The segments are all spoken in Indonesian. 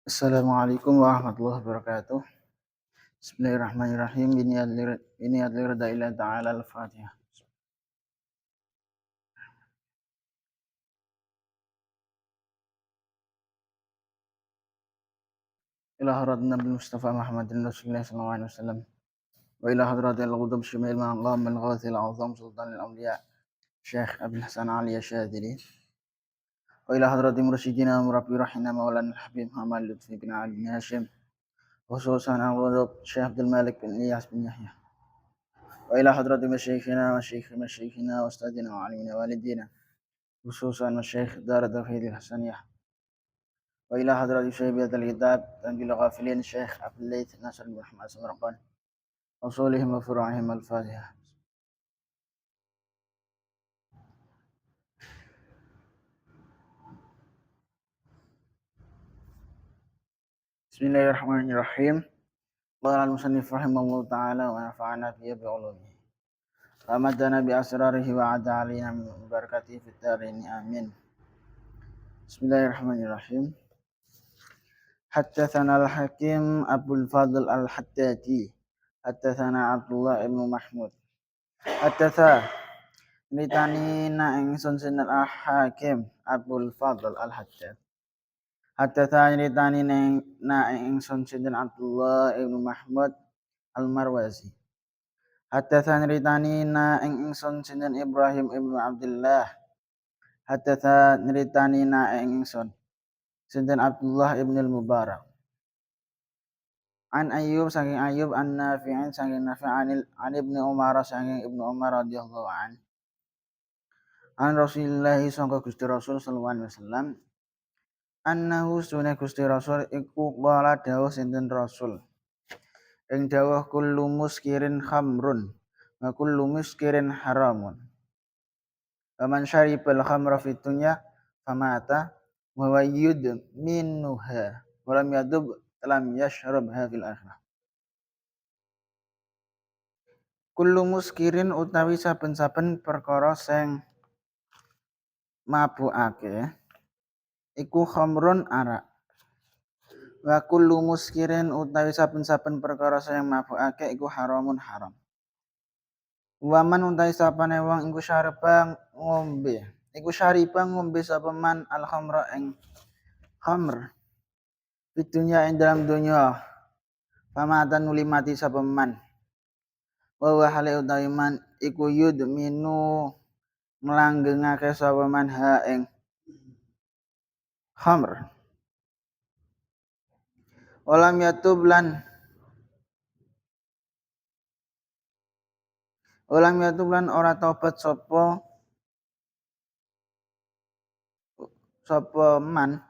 Assalamualaikum warahmatullahi wabarakatuh. Bismillahirrahmanirrahim. Ini adalah ila ta'ala al-Fatihah. Ila hadrat Nabi Mustafa Muhammadin Rasulullah sallallahu alaihi wasallam. Wa ila hadratil qudub syamil maqam al-ghathil azam sultan al-awliya Syekh Abdul Hasan Ali Asyadili. Wa ila hadratil mursyidina murabbi rahina maulana Habib Muhammad Lutfi bin Ali bin Hashim. Khususan al-qudub Syekh Abdul Malik bin Iyas bin Yahya. Wa ila hadratil masyayikhina wa ustadina wa alimina walidina. Khususan Syekh Dar Tauhid Hasaniyah. وإلى حضرة شيبة الكتاب تنبيل غافلين الشيخ عبد الليث ناصر بن محمد سمرقان أصولهم وفروعهم الفاتحة. بسم الله الرحمن الرحيم. قال المصنف رحمه الله تعالى ونفعنا فيه بعلومه وأمدنا بأسراره وعد علينا من بركاته في الدارين آمين. بسم الله الرحمن الرحيم. حدثنا الحكيم أبو الفضل الحدادي حدثنا عبد الله بن محمود حدثنا Nitanina ingsun sinten al-Hakim Abdul Fadl al-Haddad. Haddatsa nitanina ingsun sinten Abdullah ibnu Mahmud al-Marwazi. Haddatsa nitanina ingsun sinten Ibrahim ibnu Abdullah. Haddatsa nitanina ingsun sinten Abdullah ibnu al-Mubarak. An Ayyub saking Ayyub an Nafi'in saking Nafi' an Ibnu Umar saking Ibnu Umar radhiyallahu anhu. An Rasulillahi sangka Gusti Rasul sallallahu alaihi wasallam annahu sunah Gusti Rasul iku qala dawuh sinten Rasul ing dawuh kullu muskirin khamrun wa kullu muskirin haramun wa man syaribal khamra fid dunya famata wa yudminuha wa lam yadub lam yashrabha fil akhirah. Kullu muskirin utawi saben-saben perkara sing mabukake iku khamrun arak. Wa kullu muskirin utawi saben-saben perkara sing mabukake iku haramun haram. Wa man utawi sapane wong iku syariba ngombe. Iku syariba ngombe sapa man al khamra ing khamr. Di dunya ing dalam dunya. Pamatan nuli mati sapa man. Wa wa hale utawi man iku yudminu nglanggengake sapa man ha ing khamr. Walam yatub lan ora tobat sapa man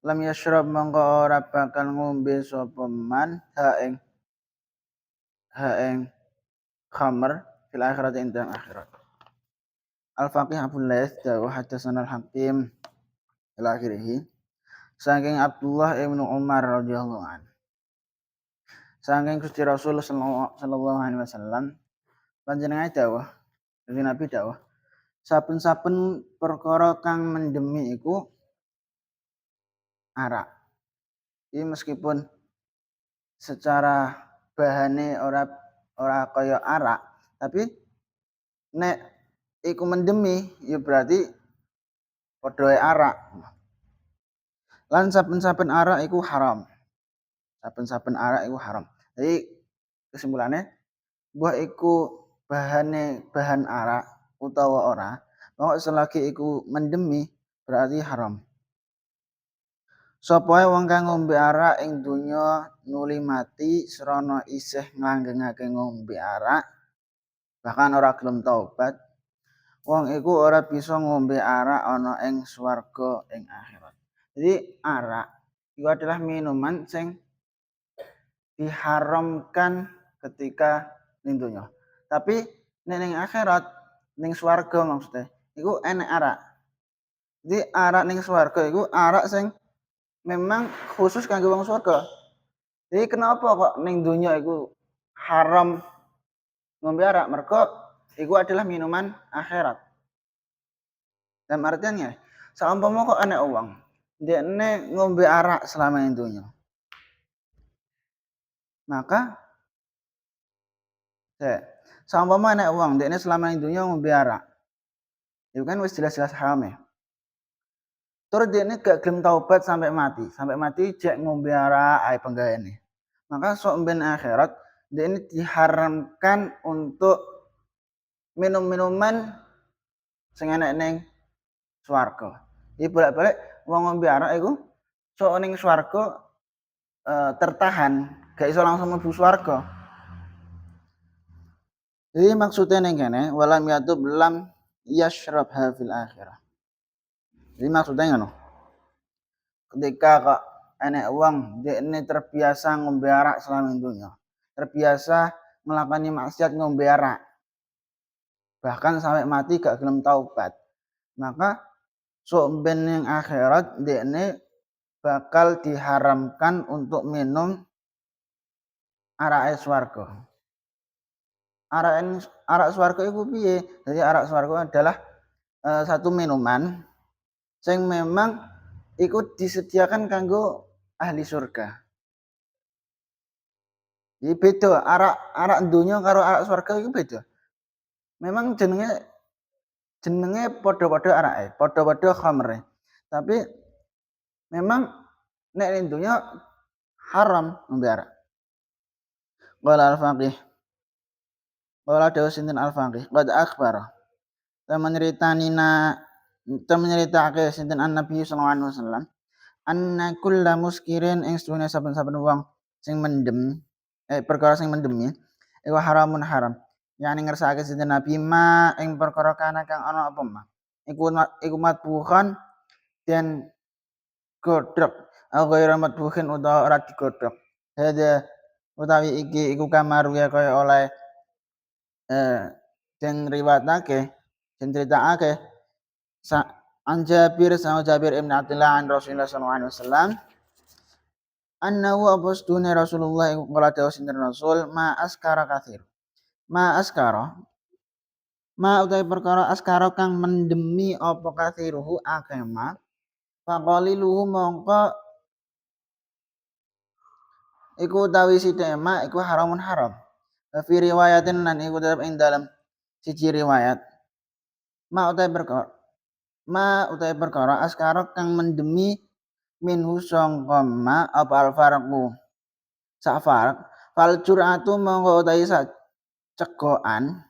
lam yashrab mongko ora bakal ngombe sapa man ha ing khamr fil akhirat ing akhirat. Al-Faqih Abdul Laits wa hadatsana al-Hakim ila akhirih. Saking Abdullah ibnu Umar radhiyallahu anhu. Saking Gusti Rasul sallallahu alaihi wasallam panjenengan dawuh, Nabi dawuh, saben-saben perkara kang mendemi iku arak. Ini meskipun secara bahane ora kaya arak, tapi nek iku mendemi ya berarti padha arak. Lan saben-saben arak iku haram. Saben-saben arak iku haram. Jadi kesimpulannya buah iku bahan arak utawa ora, mongko selagi iku mendemi berarti haram. Sapa wong kang ngombe arak ing donya nuli mati srana isih nglanggengake ngombe arak bahkan ora gelem taubat, wong iku ora bisa ngombe arak ana ing swarga ing akhirat. Jadi arak itu adalah minuman sing diharamkan ketika ning donya. Tapi ning akhirat ning swarga maksudnya iku enek arak. Jadi arak ning swarga iku arak sing memang khusus kanggo wong swarga. Jadi kenapa kok ning donya iku haram ngombe arak? Mergo iku adalah minuman akhirat. Dan artinya saumpama kok enek wong dekne ngombe arak selama dunya. Maka saumpama nek wong dekne selama dunya ngombe arak. Itu kan wis jelas-jelas haram ya. Terus dekne gak gelem taubat sampai mati jek ngombe arak ae penggaweane. Maka sok ben akhirat dekne diharamkan untuk minum-minuman sing enek ning swarga. Iki bolak-balik wong ngombe arak iku sok ning swarga tertahan, gak iso langsung mlebu swarga. Jadi maksudnya ning kene walam yatub lam yashrabha fil akhirah. Jadi maksudnya ngono. Ketika kok enek wong dekne terbiasa ngombe arak selama dunya, terbiasa nglakoni maksiat ngombe arak, bahkan sampai mati gak gelem taubat, maka sok ben ning akhirat dekne bakal diharamkan untuk minum arak swarga. Arak swarga iku piye? Jadi arak swarga adalah satu minuman sing memang iku disediakan kanggo ahli surga. Jadi beda arak dunya karo arak swarga iku beda. Memang jenenge padha-padha arake, padha-padha khamre. Tapi memang nek ning dunya haram ngombe arak. Qala al-faqih. Qala dawu sinten al-faqih, qad akhbara. Menyeritake sinten Nabi sallallahu alaihi wasallam anna kulla muskirin ing sedune saben-saben wong sing mendem perkara sing mendemi iku haramun haram. Yani ngersakake sinten Nabi ma ing perkara kana kang ana apa ma. Iku matbuhan den godhog. Ghairu matbuhin utawa ora digodhog. Hada utawi iki iku kamar ya kaya oleh den riwayatake den critakake an Jabir sama Jabir ibn Abdullah an Rasulullah sallallahu alaihi wasallam annahu abustune Rasulullah iku kala dawuh sinten Rasul ma askara kathir. Ma askara ma utai perkara askara kang mendemi apa kathiruhu akema faqaliluhu mongko iku utawi sithik ma iku haramun haram. Fi riwayatin lan iku tetep ing dalam siji riwayat ma utai perkara askara kang mendemi minhu sangka ma apa al-farqu sak farq fal jur'atu mongko utawi sak cegokan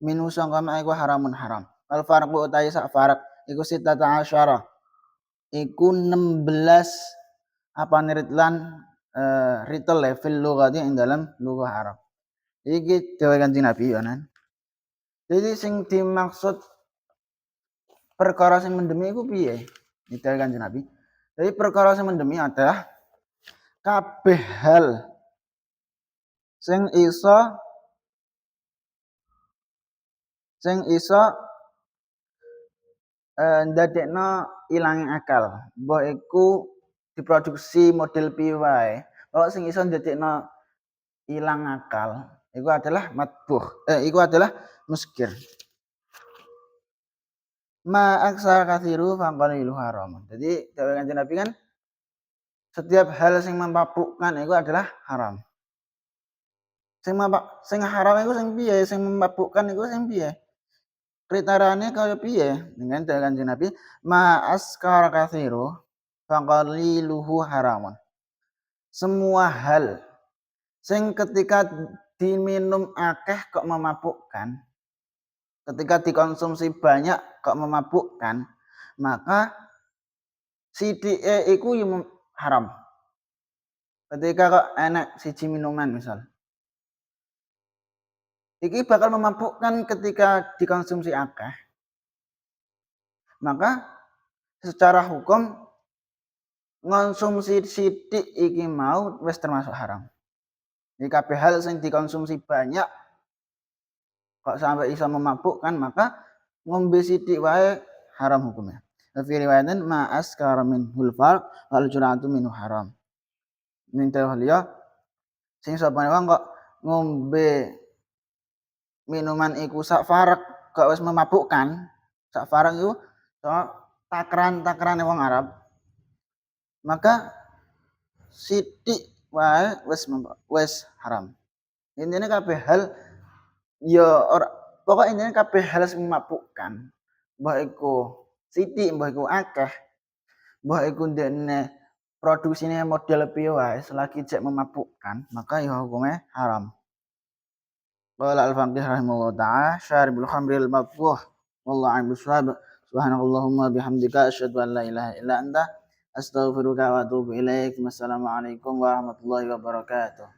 minhu sangka ma iku haramun haram al farqu utawi sak farq iku sitata asyara iku 16 apa niritlan ritel fil lughati ing dalam lughah Arab. Iki dawuh Kanjeng Nabi yonan. Jadi sing dimaksud perkara sing mendemi iku piye? Iki dawuh Kanjeng Nabi. Jadi perkara sing mendemi adalah kabeh hal sing iso ndadekno ilange akal. Mbok iku diproduksi model piye wae. Kok sing iso ndadekno ilang akal iku adalah iku adalah muskir. Ma aksar kathiru faqalilu haram. Jadi dawuh Kanjeng Nabi kan setiap hal sing memabukkan itu adalah haram. Sing haram iku sing piye? Sing memabukkan iku sing piye? Kriteriane kaya piye? Dengan dawuh Kanjeng Nabi, ma askar kathiru faqaliluhu haramun. Semua hal sing ketika diminum akeh kok memabukkan, ketika dikonsumsi banyak kok memabukkan, maka sithike iku haram. Ketika kok enak siji minuman misal, iki bakal memabukkan ketika dikonsumsi akeh, maka secara hukum ngonsumsi sithik iki mau wis termasuk haram. Jadi kabeh hal sing dikonsumsi banyak kok sampai iso memabukkan, maka ngombe sithik wae haram hukumnya. Fi riwayatin ma askara min hulfar wal jur'atu minhu haram. Ning dawuh liya sing sapane wong kok ngombe minuman iku sak farak kok wis memabukkan. Sak farak iku takran-takrane wong Arab. maka sithik wae wis haram. Intine kabeh hal ya ora pokok intine kabeh hal sing memabukkan. Mbah iku sithik, mbah iku akeh, mbah iku ndekne produksine model piye wae selagi jek memabukkan, maka ya hukume haram. Qala al-faqih rahimahullah ta'ala syaribul khamril mabghuh wallahu a'lam bishawab. Subhanakallahumma bihamdika asyhadu an la ilaha illa anta astaghfiruka wa atubu ilaik. Wassalamualaikum warahmatullahi wabarakatuh.